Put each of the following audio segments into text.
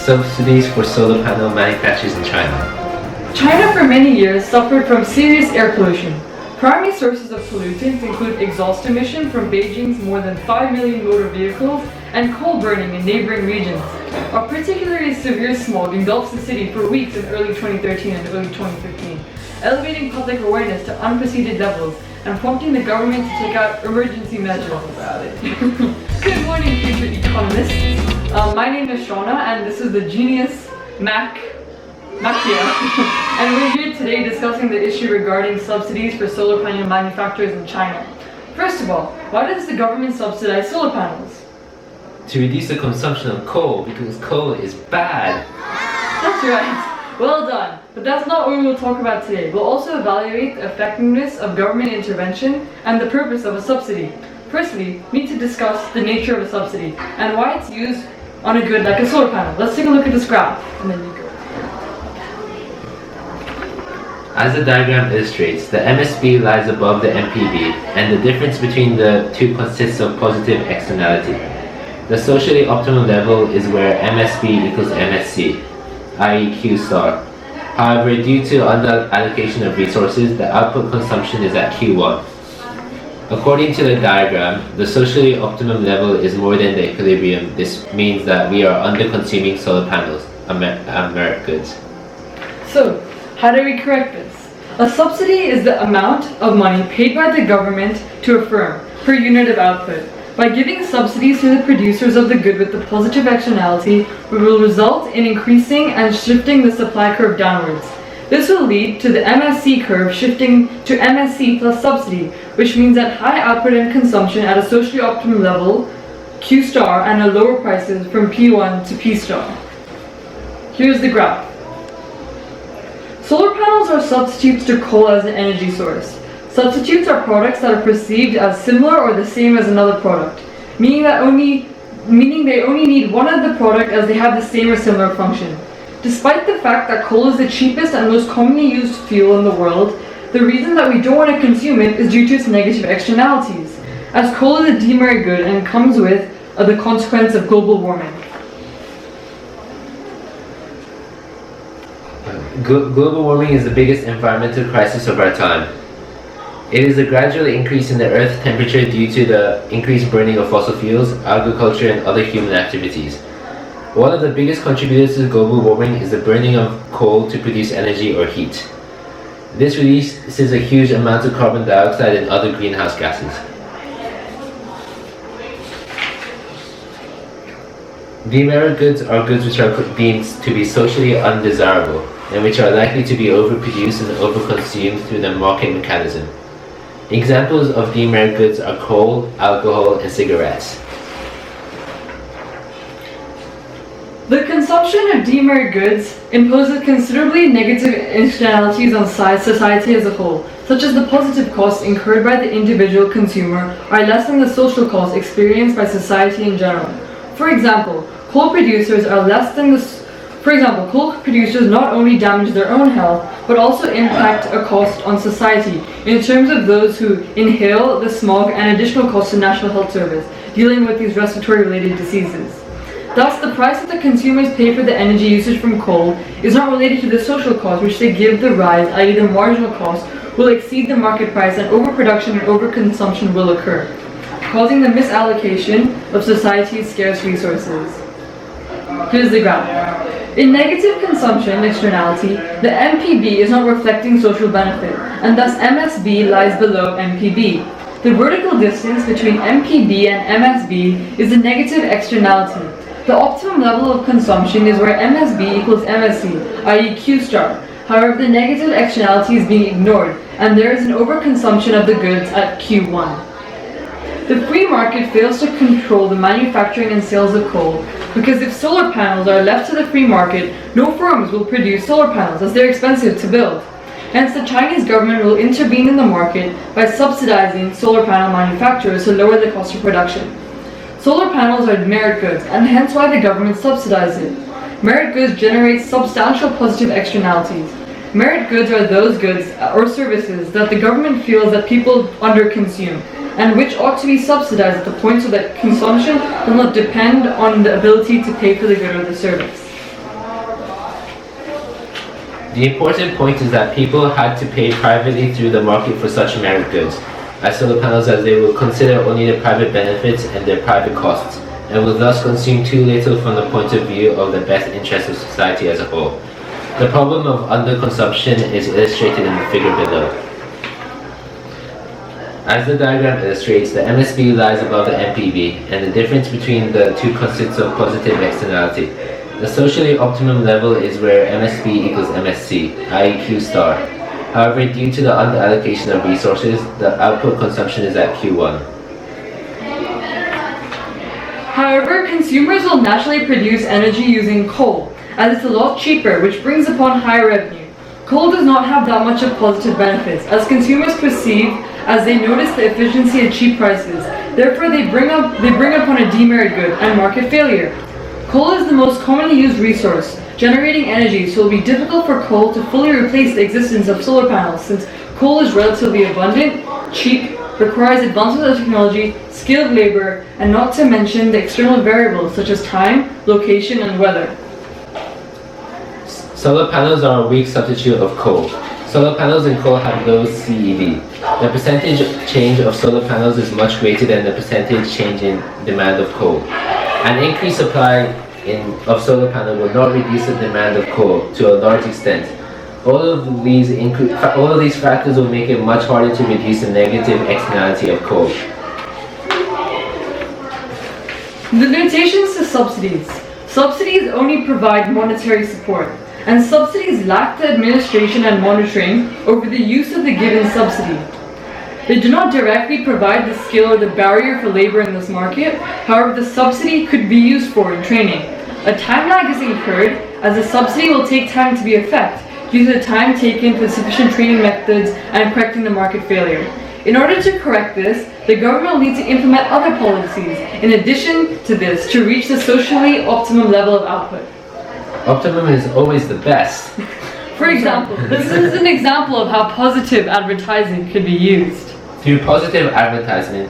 Subsidies for solar panel manufacturers in China. China for many years suffered from serious air pollution. Primary sources of pollutants include exhaust emission from Beijing's more than 5 million motor vehicles and coal burning in neighboring regions. A particularly severe smog engulfs the city for weeks in early 2013 and early 2015, elevating public awareness to unprecedented levels and prompting the government to take out emergency measures about it. Good morning, future economists. My name is Shauna and this is the Genius Macchia. And we're here today discussing the issue regarding subsidies for solar panel manufacturers in China. First of all, why does the government subsidize solar panels? To reduce the consumption of coal, because coal is bad. That's right. Well done. But that's not what we will talk about today. We'll also evaluate the effectiveness of government intervention and the purpose of a subsidy. Firstly, we need to discuss the nature of a subsidy and why it's used on a good like a solar panel. Let's take a look at this graph and then you go. As the diagram illustrates, the MSB lies above the MPB, and the difference between the two consists of positive externality. The socially optimal level is where MSB equals MSC, i.e. Q star. However, due to under-allocation of resources, the output consumption is at Q1. According to the diagram, the socially optimum level is more than the equilibrium. This means that we are under-consuming solar panels, merit goods. So, how do we correct this? A subsidy is the amount of money paid by the government to a firm per unit of output. By giving subsidies to the producers of the good with the positive externality, we will result in increasing and shifting the supply curve downwards. This will lead to the MSC curve shifting to MSC plus subsidy, which means that high output and consumption at a socially optimum level, Q star, and at lower prices from P1 to P star. Here's the graph. Solar panels are substitutes to coal as an energy source. Substitutes are products that are perceived as similar or the same as another product, meaning they only need one of the product as they have the same or similar function. Despite the fact that coal is the cheapest and most commonly used fuel in the world, the reason that we don't want to consume it is due to its negative externalities, as coal is a demerit good and comes with the consequence of global warming. Global warming is the biggest environmental crisis of our time. It is a gradual increase in the Earth's temperature due to the increased burning of fossil fuels, agriculture, and other human activities. One of the biggest contributors to global warming is the burning of coal to produce energy or heat. This releases a huge amount of carbon dioxide and other greenhouse gases. Demerit goods are goods which are deemed to be socially undesirable and which are likely to be overproduced and overconsumed through the market mechanism. Examples of demerit goods are coal, alcohol, and cigarettes. The consumption of demerit goods imposes considerably negative externalities on society as a whole, such as the positive costs incurred by the individual consumer are less than the social costs experienced by society in general. For example, coal producers not only damage their own health, but also impact a cost on society in terms of those who inhale the smog and additional costs to National Health Service dealing with these respiratory-related diseases. Thus, the price that the consumers pay for the energy usage from coal is not related to the social cost which they give the rise, i.e. the marginal cost will exceed the market price and overproduction and overconsumption will occur, causing the misallocation of society's scarce resources. Here's the graph. In negative consumption externality, the MPB is not reflecting social benefit, and thus MSB lies below MPB. The vertical distance between MPB and MSB is the negative externality. The optimum level of consumption is where MSB equals MSC, i.e. Q star. However, the negative externality is being ignored, and there is an overconsumption of the goods at Q1. The free market fails to control the manufacturing and sales of coal, because if solar panels are left to the free market, no firms will produce solar panels as they're expensive to build. Hence, the Chinese government will intervene in the market by subsidizing solar panel manufacturers to lower the cost of production. Solar panels are merit goods, and hence why the government subsidizes it. Merit goods generate substantial positive externalities. Merit goods are those goods or services that the government feels that people underconsume, and which ought to be subsidized at the point so that consumption does not depend on the ability to pay for the good or the service. The important point is that people had to pay privately through the market for such merit goods, as solar panels, as they will consider only the private benefits and their private costs, and will thus consume too little from the point of view of the best interest of society as a whole. The problem of underconsumption is illustrated in the figure below. As the diagram illustrates, the MSB lies above the MPB, and the difference between the two consists of positive externality. The socially optimum level is where MSB equals MSC, i.e. Q star. However, due to the underallocation of resources, the output consumption is at Q1. However, consumers will naturally produce energy using coal, as it's a lot cheaper, which brings upon higher revenue. Coal does not have that much of positive benefits, as consumers perceive as they notice the efficiency at cheap prices. Therefore, they bring upon a demerit good and market failure. Coal is the most commonly used resource, generating energy, so it will be difficult for coal to fully replace the existence of solar panels, since coal is relatively abundant, cheap, requires advances of technology, skilled labor, and not to mention the external variables such as time, location, and weather. Solar panels are a weak substitute of coal. Solar panels and coal have low CED. The percentage change of solar panels is much greater than the percentage change in demand of coal. An increased supply of solar panel will not reduce the demand of coal to a large extent. All of these factors will make it much harder to reduce the negative externality of coal. The limitations to subsidies. Subsidies only provide monetary support, and subsidies lack the administration and monitoring over the use of the given subsidy. They do not directly provide the skill or the barrier for labor in this market. However, the subsidy could be used for training. A time lag is incurred, as the subsidy will take time to be effective due to the time taken for sufficient training methods and correcting the market failure. In order to correct this, the government will need to implement other policies in addition to this to reach the socially optimum level of output. Optimum is always the best. For example, this is an example of how positive advertising could be used. Through positive advertising,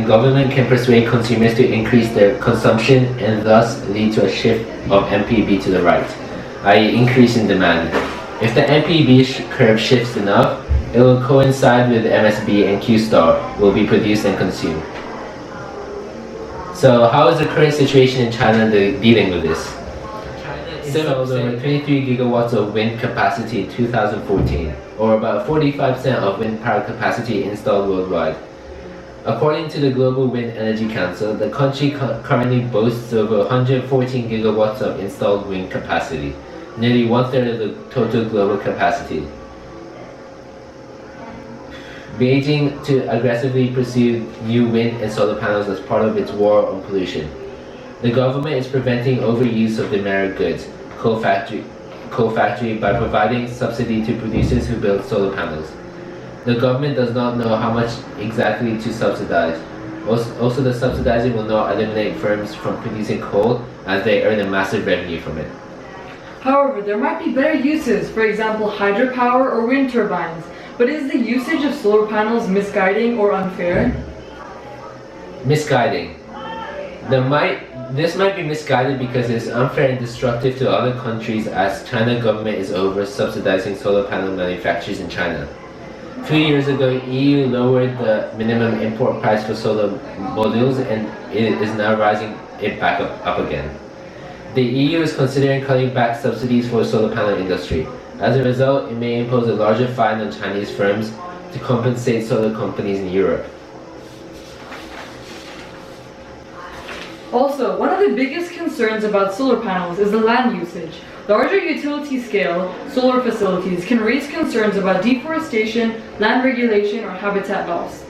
government can persuade consumers to increase their consumption and thus lead to a shift of MPB to the right, i.e. increase in demand. If the MPB curve shifts enough, it will coincide with MSB and Q star will be produced and consumed. So how is the current situation in China dealing with this? Installed over 23 gigawatts of wind capacity in 2014, or about 45% of wind power capacity installed worldwide. According to the Global Wind Energy Council, the country currently boasts over 114 gigawatts of installed wind capacity, nearly one-third of the total global capacity. Beijing to aggressively pursue new wind and solar panels as part of its war on pollution. The government is preventing overuse of demerit goods, coal factory, by providing subsidy to producers who build solar panels. The government does not know how much exactly to subsidize. Also, the subsidizing will not eliminate firms from producing coal, as they earn a massive revenue from it. However, there might be better uses, for example hydropower or wind turbines. But is the usage of solar panels misguiding or unfair? Misguiding. This might be misguided because it is unfair and destructive to other countries, as China government is over subsidizing solar panel manufacturers in China. 2 years ago, EU lowered the minimum import price for solar modules, and it is now rising it back up again. The EU is considering cutting back subsidies for the solar panel industry. As a result, it may impose a larger fine on Chinese firms to compensate solar companies in Europe. Also, one of the biggest concerns about solar panels is the land usage. Larger utility scale solar facilities can raise concerns about deforestation, land regulation, or habitat loss.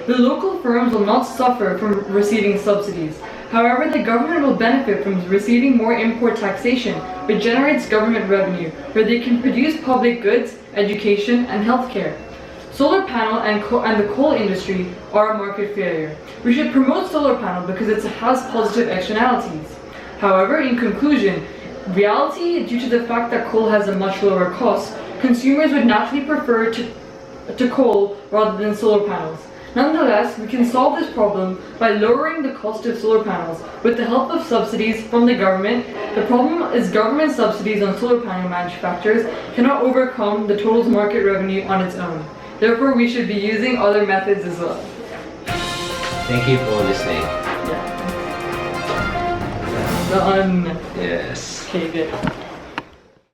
The local firms will not suffer from receiving subsidies. However, the government will benefit from receiving more import taxation, which generates government revenue, where they can produce public goods, education, and healthcare. Solar panel and the coal industry are a market failure. We should promote solar panel because it has positive externalities. However, in conclusion, reality, due to the fact that coal has a much lower cost, consumers would naturally prefer to coal rather than solar panels. Nonetheless, we can solve this problem by lowering the cost of solar panels with the help of subsidies from the government. The problem is government subsidies on solar panel manufacturers cannot overcome the total market revenue on its own. Therefore, we should be using other methods as well. Thank you for listening. Yeah. Done. Yes. Okay, good.